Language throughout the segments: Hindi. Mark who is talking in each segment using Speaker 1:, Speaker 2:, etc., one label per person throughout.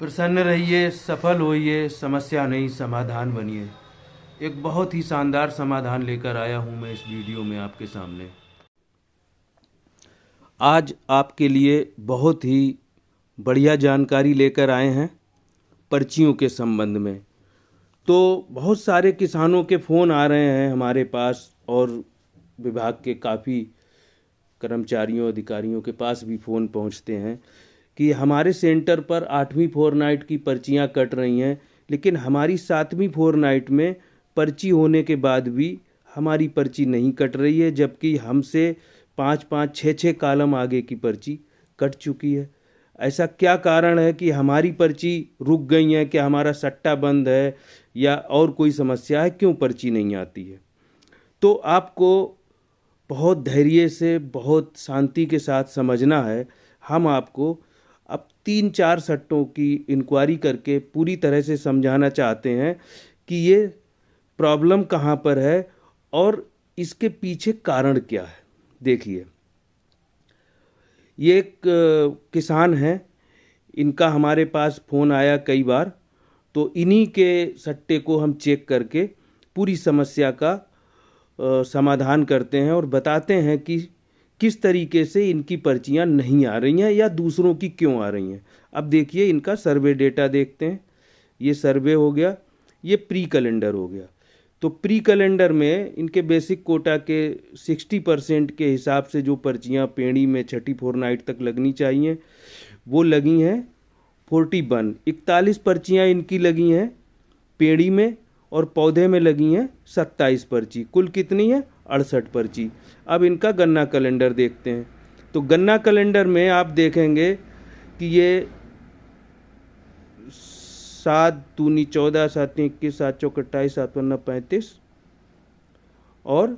Speaker 1: प्रसन्न रहिए, सफल होइए, समस्या नहीं समाधान बनिए। एक बहुत ही शानदार समाधान लेकर आया हूँ मैं इस वीडियो में आपके सामने। आज आपके लिए बहुत ही बढ़िया जानकारी लेकर आए हैं पर्चियों के संबंध में। तो बहुत सारे किसानों के फ़ोन आ रहे हैं हमारे पास और विभाग के काफ़ी कर्मचारियों अधिकारियों के पास भी फ़ोन पहुंचते हैं कि हमारे सेंटर पर 8वीं फोरनाइट की पर्चियां कट रही हैं, लेकिन हमारी 7वीं फोरनाइट में पर्ची होने के बाद भी हमारी पर्ची नहीं कट रही है, जबकि हमसे 5-5, 6-6 कॉलम आगे की पर्ची कट चुकी है। ऐसा क्या कारण है कि हमारी पर्ची रुक गई है? क्या हमारा सट्टा बंद है या और कोई समस्या है? क्यों पर्ची नहीं आती है? तो आपको बहुत धैर्य से, बहुत शांति के साथ समझना है। हम आपको अब 3-4 सट्टों की इंक्वायरी करके पूरी तरह से समझाना चाहते हैं कि ये प्रॉब्लम कहाँ पर है और इसके पीछे कारण क्या है। देखिए, ये एक किसान हैं, इनका हमारे पास फ़ोन आया कई बार, तो इन्हीं के सट्टे को हम चेक करके पूरी समस्या का समाधान करते हैं और बताते हैं कि किस तरीके से इनकी पर्चियां नहीं आ रही हैं या दूसरों की क्यों आ रही हैं। अब देखिए, इनका सर्वे डेटा देखते हैं। ये सर्वे हो गया, ये प्री कैलेंडर हो गया। तो प्री कैलेंडर में इनके बेसिक कोटा के 60% के हिसाब से जो पर्चियां पेड़ी में छठी फोरनाइट तक लगनी चाहिए वो लगी हैं 41 पर्चियां इनकी लगी हैं पेड़ी में, और पौधे में लगी हैं 27 पर्ची। कुल कितनी है? 68 पर्ची। अब इनका गन्ना कैलेंडर देखते हैं। तो गन्ना कैलेंडर में आप देखेंगे कि ये 7 दूनी 14, 7 21, 7 चौक 28, 7 पन्ना 35 और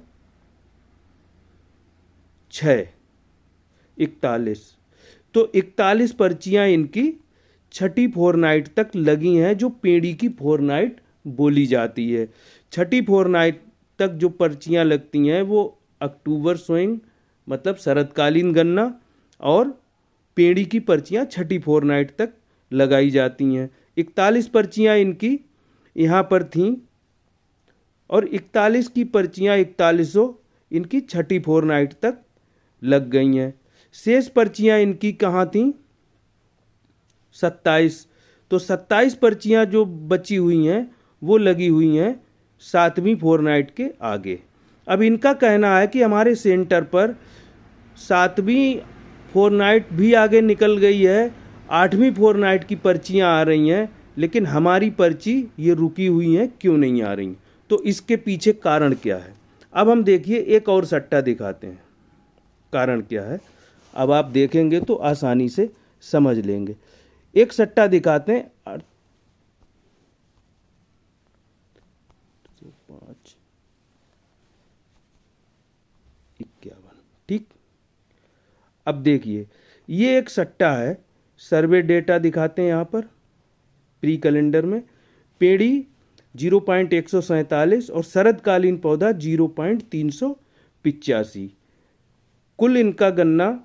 Speaker 1: 6 41। तो 41 पर्चियां इनकी छठी फोरनाइट तक लगी हैं, जो पेड़ी की फोरनाइट बोली जाती है। छठी फोरनाइट तक जो पर्चियां लगती हैं वो अक्टूबर सोइंग मतलब शरदकालीन गन्ना और पेड़ी की पर्चियां छठी फोरनाइट तक लगाई जाती हैं। 41 पर्चियां इनकी यहाँ पर थीं और 41 की पर्चियां 4100 इनकी छठी फोरनाइट तक लग गई हैं। शेष पर्चियां इनकी कहाँ थीं? 27। तो 27 पर्चियां जो बची हुई हैं वो लगी हुई हैं 7वीं फोरनाइट के आगे। अब इनका कहना है कि हमारे सेंटर पर 7वीं फोरनाइट भी आगे निकल गई है, 8वीं फोरनाइट की पर्चियां आ रही हैं, लेकिन हमारी पर्ची ये रुकी हुई हैं, क्यों नहीं आ रही? तो इसके पीछे कारण क्या है? अब हम देखिए एक और सट्टा दिखाते हैं, कारण क्या है। अब आप देखेंगे तो आसानी से समझ लेंगे। एक सट्टा दिखाते हैं 5 51। ठीक, अब देखिए ये एक सट्टा है। सर्वे डेटा दिखाते हैं यहाँ पर प्री कैलेंडर में। पेड़ी 0.147 और शरदकालीन पौधा 0.385। कुल इनका गन्ना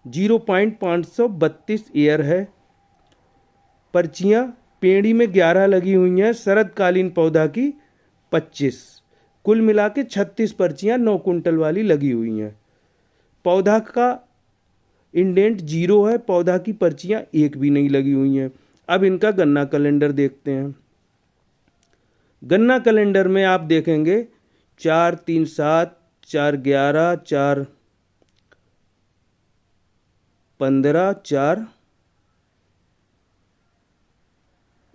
Speaker 1: 0.532 ईयर है। पर्चियां पेड़ी में 11 लगी हुई हैं, शरदकालीन पौधा की 25। कुल मिला के 36 पर्चियां 9 कुंटल वाली लगी हुई हैं। पौधा का इंडेंट 0 है, पौधा की पर्चियां एक भी नहीं लगी हुई हैं। अब इनका गन्ना कैलेंडर देखते हैं। गन्ना कैलेंडर में आप देखेंगे 4 3 7, 4 11, 4 15, 4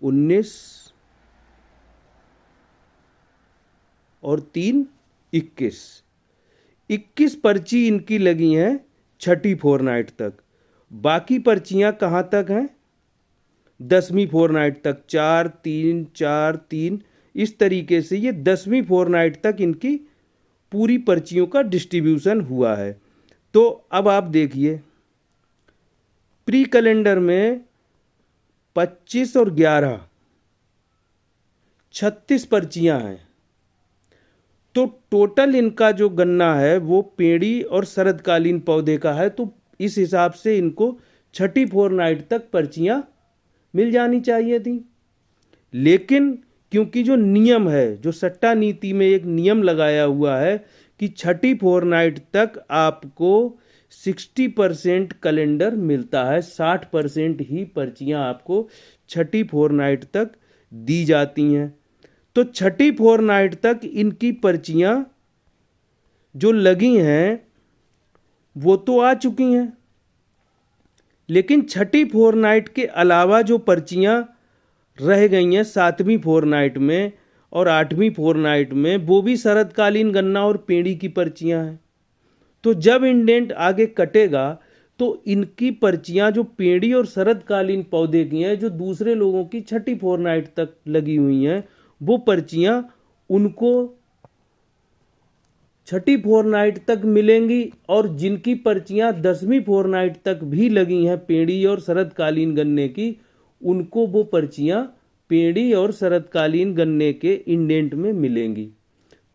Speaker 1: 19 और 3 21। 21 पर्ची इनकी लगी हैं छठी फोरनाइट तक। बाकी पर्चियां कहाँ तक हैं? 10वीं फोरनाइट तक। 4 3 4 3 इस तरीके से ये 10वीं फोरनाइट तक इनकी पूरी पर्चियों का डिस्ट्रीब्यूशन हुआ है। तो अब आप देखिए प्री कैलेंडर में 25 और 11 36 पर्चियां हैं। तो टोटल इनका जो गन्ना है वो पेड़ी और शरदकालीन पौधे का है। तो इस हिसाब से इनको छठी फोरनाइट तक पर्चियां मिल जानी चाहिए थी। लेकिन क्योंकि जो नियम है, जो सट्टा नीति में एक नियम लगाया हुआ है कि छठी फोरनाइट तक आपको 60% कैलेंडर मिलता है, 60% ही पर्चियां आपको छठी फोरनाइट तक दी जाती हैं। तो छठी फोरनाइट तक इनकी पर्चियां जो लगी हैं वो तो आ चुकी हैं, लेकिन छठी फोरनाइट के अलावा जो पर्चियां रह गई हैं 7वीं फोरनाइट में और 8वीं फोरनाइट में, वो भी शरतकालीन गन्ना और पेड़ी की पर्चियां हैं। तो जब इंडेंट आगे कटेगा तो इनकी पर्चियां जो पेड़ी और शरतकालीन पौधे की हैं, जो दूसरे लोगों की छठी फोरनाइट तक लगी हुई हैं, वो पर्चियां उनको छठी फोरनाइट तक मिलेंगी। और जिनकी पर्चियां 10वीं फोरनाइट तक भी लगी हैं पेड़ी और शरतकालीन गन्ने की, उनको वो पर्चियां पेड़ी और शरतकालीन गन्ने के इंडेंट में मिलेंगी।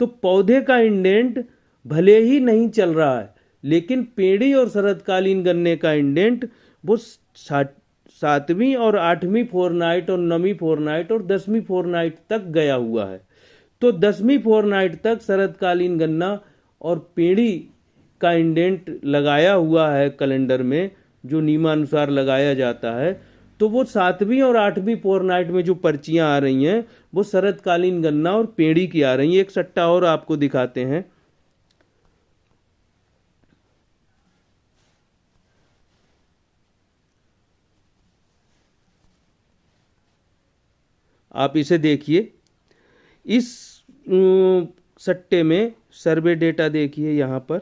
Speaker 1: तो पौधे का इंडेंट भले ही नहीं चल रहा है, लेकिन पेड़ी और शरतकालीन गन्ने का इंडेंट वो 7वीं और 8वीं फोरनाइट और 9वीं फोरनाइट और 10वीं फोरनाइट तक गया हुआ है। तो 10वीं फोरनाइट तक शरतकालीन गन्ना और पेड़ी का इंडेंट लगाया हुआ है कैलेंडर में, जो नियमानुसार लगाया जाता है। तो वो 7वीं और 8वीं फोरनाइट में जो पर्चियां आ रही हैं वो शरतकालीन गन्ना और पेड़ी की आ रही हैं। एक सट्टा और आपको दिखाते हैं। आप इसे देखिए, इस सट्टे में सर्वे डेटा देखिए, यहाँ पर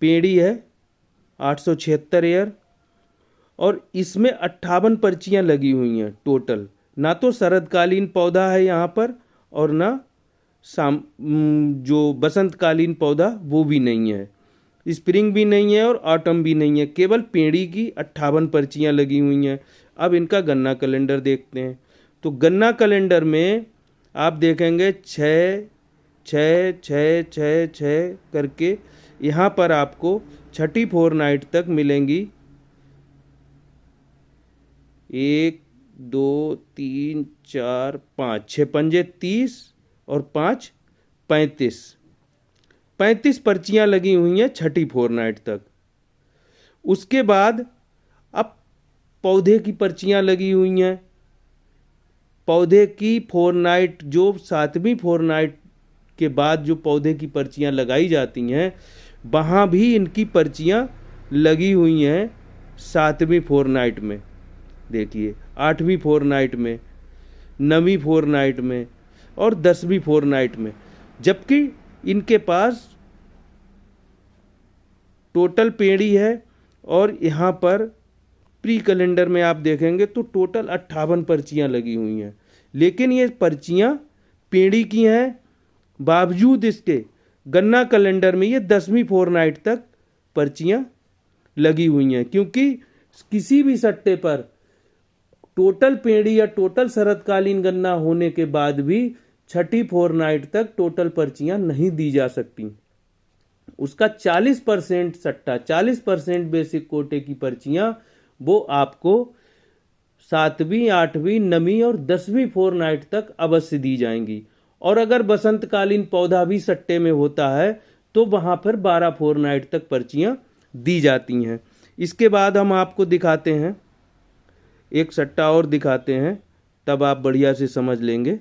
Speaker 1: पेड़ी है 876 एयर और इसमें 58 पर्चियां लगी हुई हैं टोटल। ना तो शरदकालीन पौधा है यहाँ पर और ना जो बसंतकालीन पौधा वो भी नहीं है, स्प्रिंग भी नहीं है और ऑटम भी नहीं है, केवल पेड़ी की 58 पर्चियां लगी हुई हैं। अब इनका गन्ना कैलेंडर देखते हैं। तो गन्ना कैलेंडर में आप देखेंगे 6 6 6 6 6 करके यहाँ पर आपको छठी फोरनाइट तक मिलेंगी। 1 2 3 4 5 6 पंजे 30 और 5 35 पर्चियां लगी हुई हैं छठी फोरनाइट तक। उसके बाद अब पौधे की पर्चियां लगी हुई हैं। पौधे की फोरनाइट जो 7वीं फोरनाइट के बाद जो पौधे की पर्चियां लगाई जाती हैं, वहाँ भी इनकी पर्चियां लगी हुई हैं 7वीं फोरनाइट में। देखिए 8वीं फोरनाइट में, 9वीं फोरनाइट में और 10वीं फोरनाइट में, जबकि इनके पास टोटल पेड़ी है। और यहाँ पर प्री कैलेंडर में आप देखेंगे तो टोटल 58 पर्चियाँ लगी हुई हैं, लेकिन ये पर्चियाँ पेड़ी की हैं। बावजूद इसके गन्ना कैलेंडर में ये 10वीं फोरनाइट तक पर्चियाँ लगी हुई हैं, क्योंकि किसी भी सट्टे पर टोटल पेड़ी या टोटल शरतकालीन गन्ना होने के बाद भी छठी फोरनाइट तक टोटल पर्चियां नहीं दी जा सकती। उसका 40% सट्टा, 40% बेसिक कोटे की पर्चियां वो आपको 7वीं 8वीं 9वीं और 10वीं फोरनाइट तक अवश्य दी जाएंगी। और अगर बसंतकालीन पौधा भी सट्टे में होता है तो वहां पर 12 फोरनाइट तक पर्चियां दी जाती हैं। इसके बाद हम आपको दिखाते हैं, एक सट्टा और दिखाते हैं, तब आप बढ़िया से समझ लेंगे।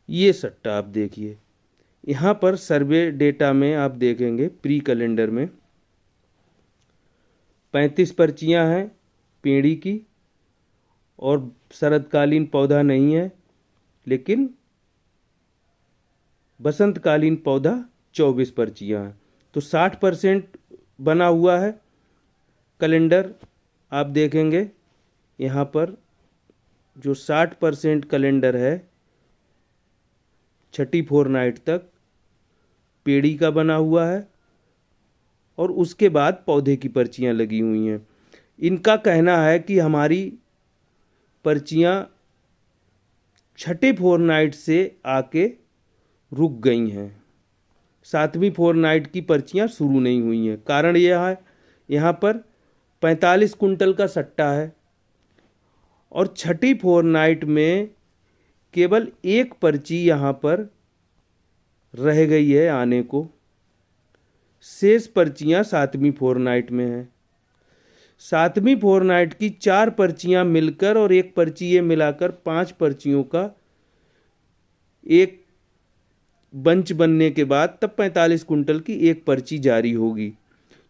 Speaker 1: ये सट्टा आप देखिए, यहाँ पर सर्वे डेटा में आप देखेंगे प्री कैलेंडर में 35 पर्चियाँ हैं पेड़ी की और शरतकालीन पौधा नहीं है, लेकिन बसंतकालीन पौधा 24 पर्चियाँ हैं। तो 60% बना हुआ है कैलेंडर। आप देखेंगे यहाँ पर जो 60% कैलेंडर है छठी फोरनाइट तक पेड़ी का बना हुआ है और उसके बाद पौधे की पर्चियाँ लगी हुई हैं। इनका कहना है कि हमारी पर्चियाँ छठे फोरनाइट से आके रुक गई हैं, सातवीं फोरनाइट की पर्चियाँ शुरू नहीं हुई हैं। कारण यह है, यहाँ पर 45 कुंटल का सट्टा है और छठी फोरनाइट में केवल एक पर्ची यहाँ पर रह गई है आने को। शेष पर्चियाँ सातवीं फोरनाइट में हैं। सातवीं फोरनाइट की 4 पर्चियाँ मिलकर और एक पर्ची ये मिलाकर 5 पर्चियों का एक बंच बनने के बाद तब 45 कुंटल की एक पर्ची जारी होगी।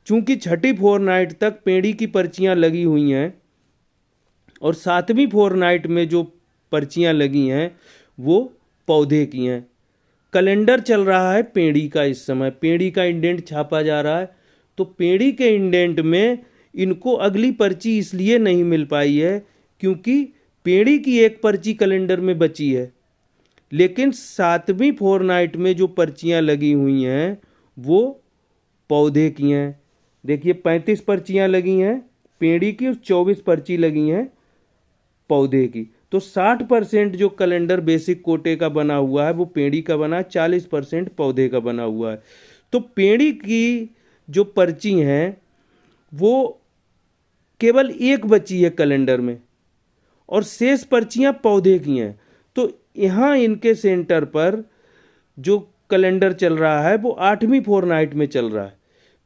Speaker 1: चूंकि छठी फोरनाइट तक पेड़ी की पर्चियाँ लगी हुई हैं और सातवीं फोरनाइट में जो पर्चियाँ लगी हैं वो पौधे की हैं। कैलेंडर चल रहा है पेड़ी का, इस समय पेड़ी का इंडेंट छापा जा रहा है। तो पेड़ी के इंडेंट में इनको अगली पर्ची इसलिए नहीं मिल पाई है क्योंकि पेड़ी की एक पर्ची कैलेंडर में बची है, लेकिन सातवीं फोरनाइट में जो पर्चियाँ लगी हुई हैं वो पौधे की हैं। देखिए 35 पर्चियाँ लगी हैं पेड़ी की और 24 पर्ची लगी हैं पौधे की। तो 60% जो कैलेंडर बेसिक कोटे का बना हुआ है वो पेड़ी का बना है, 40% पौधे का बना हुआ है। तो पेड़ी की जो पर्ची हैं वो केवल एक बची है कैलेंडर में और शेष पर्चियां पौधे की हैं। तो यहाँ इनके सेंटर पर जो कैलेंडर चल रहा है वो 8वीं फोरनाइट में चल रहा है।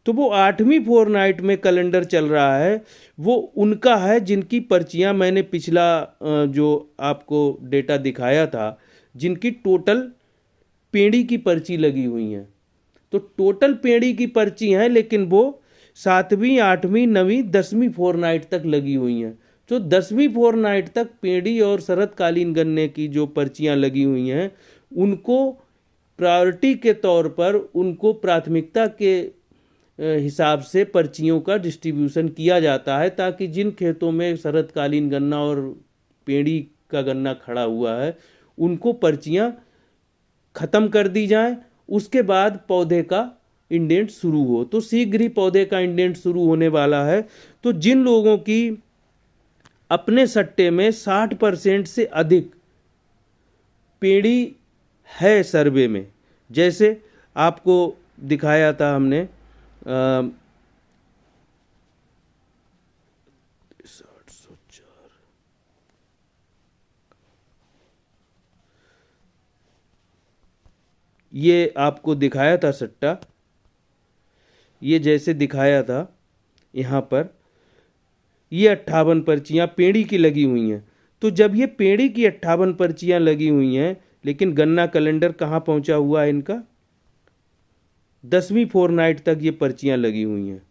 Speaker 1: तो वो 8वीं फोरनाइट में कैलेंडर चल रहा है वो उनका है जिनकी पर्चियां मैंने पिछला जो आपको डेटा दिखाया था, जिनकी टोटल पेड़ी की पर्ची लगी हुई हैं। तो टोटल पेड़ी की पर्ची हैं लेकिन वो 7वीं 8वीं 9वीं 10वीं फोरनाइट तक लगी हुई हैं। तो 10वीं फोरनाइट तक पेड़ी और शरतकालीन गन्ने की जो पर्चियां लगी हुई हैं उनको प्रायोरिटी के तौर पर उनको प्राथमिकता के हिसाब से पर्चियों का डिस्ट्रीब्यूशन किया जाता है, ताकि जिन खेतों में शरतकालीन गन्ना और पेड़ी का गन्ना खड़ा हुआ है उनको पर्चियां ख़त्म कर दी जाएं, उसके बाद पौधे का इंडेंट शुरू हो। तो शीघ्र ही पौधे का इंडेंट शुरू होने वाला है। तो जिन लोगों की अपने सट्टे में 60% से अधिक पेड़ी है सर्वे में, जैसे आपको दिखाया था हमने 704 ये आपको दिखाया था सट्टा, ये जैसे दिखाया था यहाँ पर ये 58 पर्चियाँ पेड़ी की लगी हुई हैं। तो जब ये पेड़ी की 58 पर्चियाँ लगी हुई हैं लेकिन गन्ना कैलेंडर कहाँ पहुँचा हुआ है इनका, 10वीं फोरनाइट तक ये पर्चियाँ लगी हुई हैं।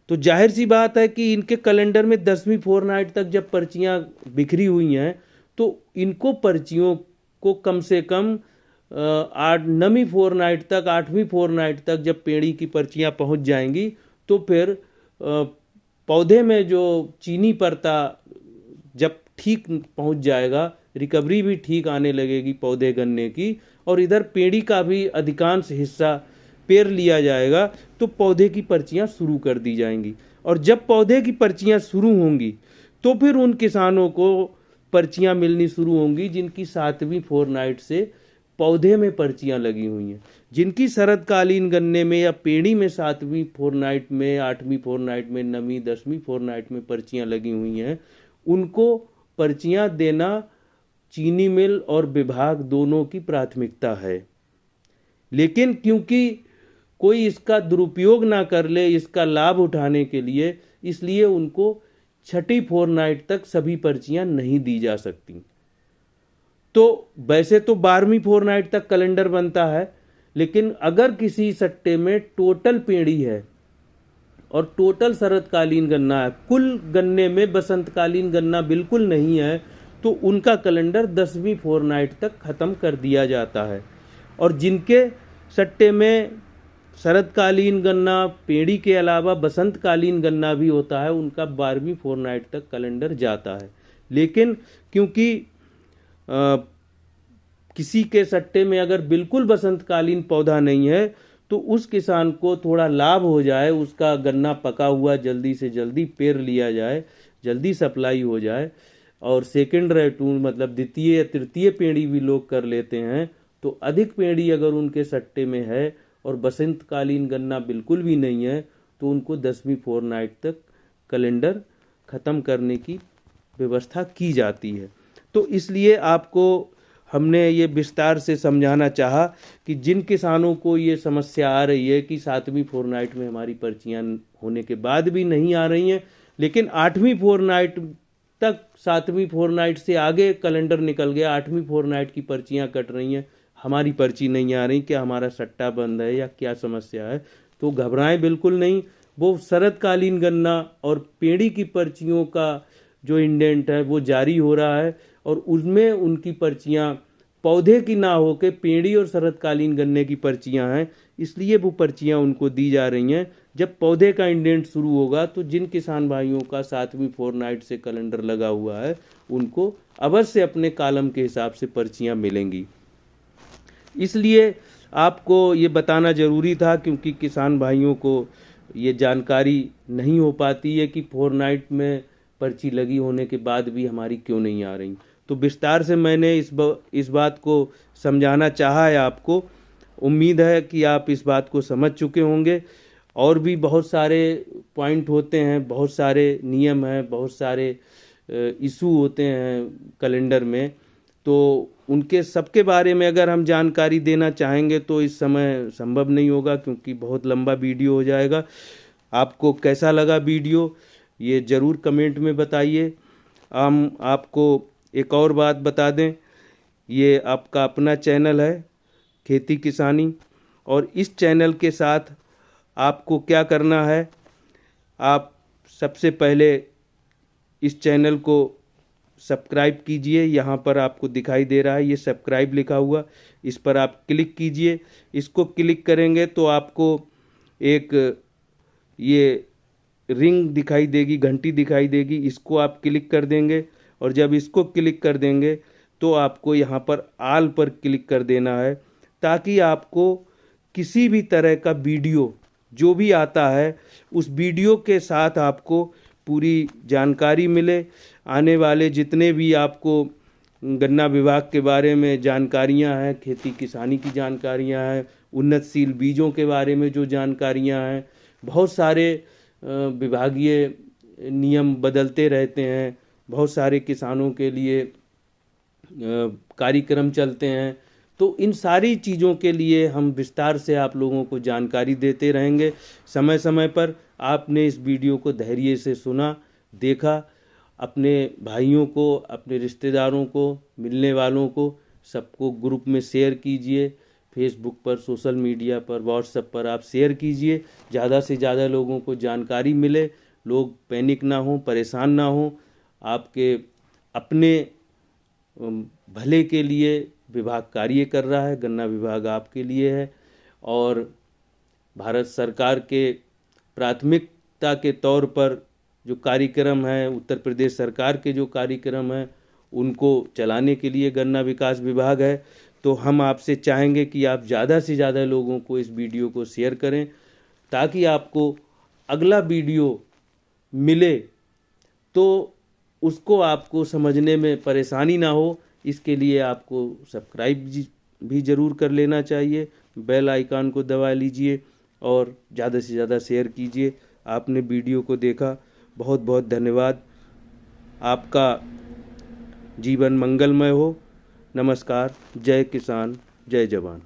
Speaker 1: तो जाहिर सी बात है कि इनके कैलेंडर में 10वीं फोरनाइट तक जब पर्चियाँ बिखरी हुई हैं तो इनको पर्चियों को कम से कम 9वीं फोरनाइट तक 8वीं फोरनाइट तक जब पेड़ी की पर्चियाँ पहुंच जाएंगी तो फिर पौधे में जो चीनी परता जब ठीक पहुंच जाएगा, रिकवरी भी ठीक आने लगेगी पौधे गन्ने की, और इधर पेड़ी का भी अधिकांश हिस्सा पेर लिया जाएगा, तो पौधे की पर्चियां शुरू कर दी जाएंगी। और जब पौधे की पर्चियां शुरू होंगी तो फिर उन किसानों को पर्चियां मिलनी शुरू होंगी जिनकी 7वीं फोरनाइट से पौधे में पर्चियां लगी हुई हैं। जिनकी शरतकालीन गन्ने में या पेड़ी में 7वीं फोरनाइट में 8वीं फोरनाइट में 9वीं 10वीं फोरनाइट में पर्चियां लगी हुई हैं, उनको पर्चियां देना चीनी मिल और विभाग दोनों की प्राथमिकता है। लेकिन क्योंकि कोई इसका दुरुपयोग ना कर ले इसका लाभ उठाने के लिए, इसलिए उनको छठी फोरनाइट तक सभी पर्चियां नहीं दी जा सकती। तो वैसे तो 12वीं फोरनाइट तक कैलेंडर बनता है, लेकिन अगर किसी सट्टे में टोटल पेड़ी है और टोटल शरतकालीन गन्ना है, कुल गन्ने में बसंतकालीन गन्ना बिल्कुल नहीं है, तो उनका कैलेंडर 10वीं फोरनाइट तक ख़त्म कर दिया जाता है। और जिनके सट्टे में शरतकालीन गन्ना पेड़ी के अलावा बसंतकालीन गन्ना भी होता है, उनका 12वीं फोरनाइट तक कैलेंडर जाता है। लेकिन क्योंकि किसी के सट्टे में अगर बिल्कुल बसंतकालीन पौधा नहीं है तो उस किसान को थोड़ा लाभ हो जाए, उसका गन्ना पका हुआ जल्दी से जल्दी पेर लिया जाए, जल्दी सप्लाई हो जाए। और सेकेंड रेटून मतलब द्वितीय या तृतीय पेड़ी भी लोग कर लेते हैं, तो अधिक पेड़ी अगर उनके सट्टे में है और बसंतकालीन गन्ना बिल्कुल भी नहीं है, तो उनको 10वीं फोरनाइट तक कैलेंडर ख़त्म करने की व्यवस्था की जाती है। तो इसलिए आपको हमने ये विस्तार से समझाना चाहा कि जिन किसानों को ये समस्या आ रही है कि 7वीं फोरनाइट में हमारी पर्चियां होने के बाद भी नहीं आ रही हैं, लेकिन 8वीं फोरनाइट तक, 7वीं फोरनाइट से आगे कैलेंडर निकल गया, 8वीं फोरनाइट की पर्चियां कट रही हैं, हमारी पर्ची नहीं आ रही, क्या हमारा सट्टा बंद है या क्या समस्या है, तो घबराएं बिल्कुल नहीं। वो शरतकालीन गन्ना और पेड़ी की पर्चियों का जो इंडेंट है वो जारी हो रहा है, और उसमें उनकी पर्चियां पौधे की ना होकर पेड़ी और शरतकालीन गन्ने की पर्चियां हैं, इसलिए वो पर्चियां उनको दी जा रही हैं। जब पौधे का इंडेंट शुरू होगा तो जिन किसान भाइयों का 7वीं फोरनाइट से कैलेंडर लगा हुआ है उनको अवश्य अपने कॉलम के हिसाब से पर्चियां मिलेंगी। इसलिए आपको ये बताना ज़रूरी था, क्योंकि किसान भाइयों को ये जानकारी नहीं हो पाती है कि फोरनाइट में पर्ची लगी होने के बाद भी हमारी क्यों नहीं आ रही। तो विस्तार से मैंने इस बात को समझाना चाहा है आपको। उम्मीद है कि आप इस बात को समझ चुके होंगे। और भी बहुत सारे पॉइंट होते हैं, बहुत सारे नियम हैं, बहुत सारे इशू होते हैं कैलेंडर में, तो उनके सबके बारे में अगर हम जानकारी देना चाहेंगे तो इस समय संभव नहीं होगा, क्योंकि बहुत लंबा वीडियो हो जाएगा। आपको कैसा लगा वीडियो ये ज़रूर कमेंट में बताइए। हम आपको एक और बात बता दें, ये आपका अपना चैनल है खेती किसानी, और इस चैनल के साथ आपको क्या करना है, आप सबसे पहले इस चैनल को सब्सक्राइब कीजिए। यहाँ पर आपको दिखाई दे रहा है ये सब्सक्राइब लिखा हुआ, इस पर आप क्लिक कीजिए। इसको क्लिक करेंगे तो आपको एक ये रिंग दिखाई देगी, घंटी दिखाई देगी, इसको आप क्लिक कर देंगे। और जब इसको क्लिक कर देंगे तो आपको यहाँ पर ऑल पर क्लिक कर देना है, ताकि आपको किसी भी तरह का वीडियो जो भी आता है उस वीडियो के साथ आपको पूरी जानकारी मिले। आने वाले जितने भी आपको गन्ना विभाग के बारे में जानकारियां हैं, खेती किसानी की जानकारियां हैं, उन्नतशील बीजों के बारे में जो जानकारियां हैं, बहुत सारे विभागीय नियम बदलते रहते हैं, बहुत सारे किसानों के लिए कार्यक्रम चलते हैं, तो इन सारी चीज़ों के लिए हम विस्तार से आप लोगों को जानकारी देते रहेंगे समय समय पर। आपने इस वीडियो को धैर्य से सुना, देखा, अपने भाइयों को, अपने रिश्तेदारों को, मिलने वालों को, सबको ग्रुप में शेयर कीजिए, फेसबुक पर, सोशल मीडिया पर, व्हाट्सएप पर आप शेयर कीजिए, ज़्यादा से ज़्यादा लोगों को जानकारी मिले, लोग पैनिक ना हो, परेशान ना हो। आपके अपने भले के लिए विभाग कार्य कर रहा है, गन्ना विभाग आपके लिए है, और भारत सरकार के प्राथमिकता के तौर पर जो कार्यक्रम है, उत्तर प्रदेश सरकार के जो कार्यक्रम हैं उनको चलाने के लिए गन्ना विकास विभाग है। तो हम आपसे चाहेंगे कि आप ज़्यादा से ज़्यादा लोगों को इस वीडियो को शेयर करें, ताकि आपको अगला वीडियो मिले तो उसको आपको समझने में परेशानी ना हो। इसके लिए आपको सब्सक्राइब भी ज़रूर कर लेना चाहिए, बेल आइकन को दबा लीजिए और ज़्यादा से ज़्यादा शेयर कीजिए। आपने वीडियो को देखा, बहुत बहुत धन्यवाद। आपका जीवन मंगलमय हो। नमस्कार। जय किसान, जय जवान।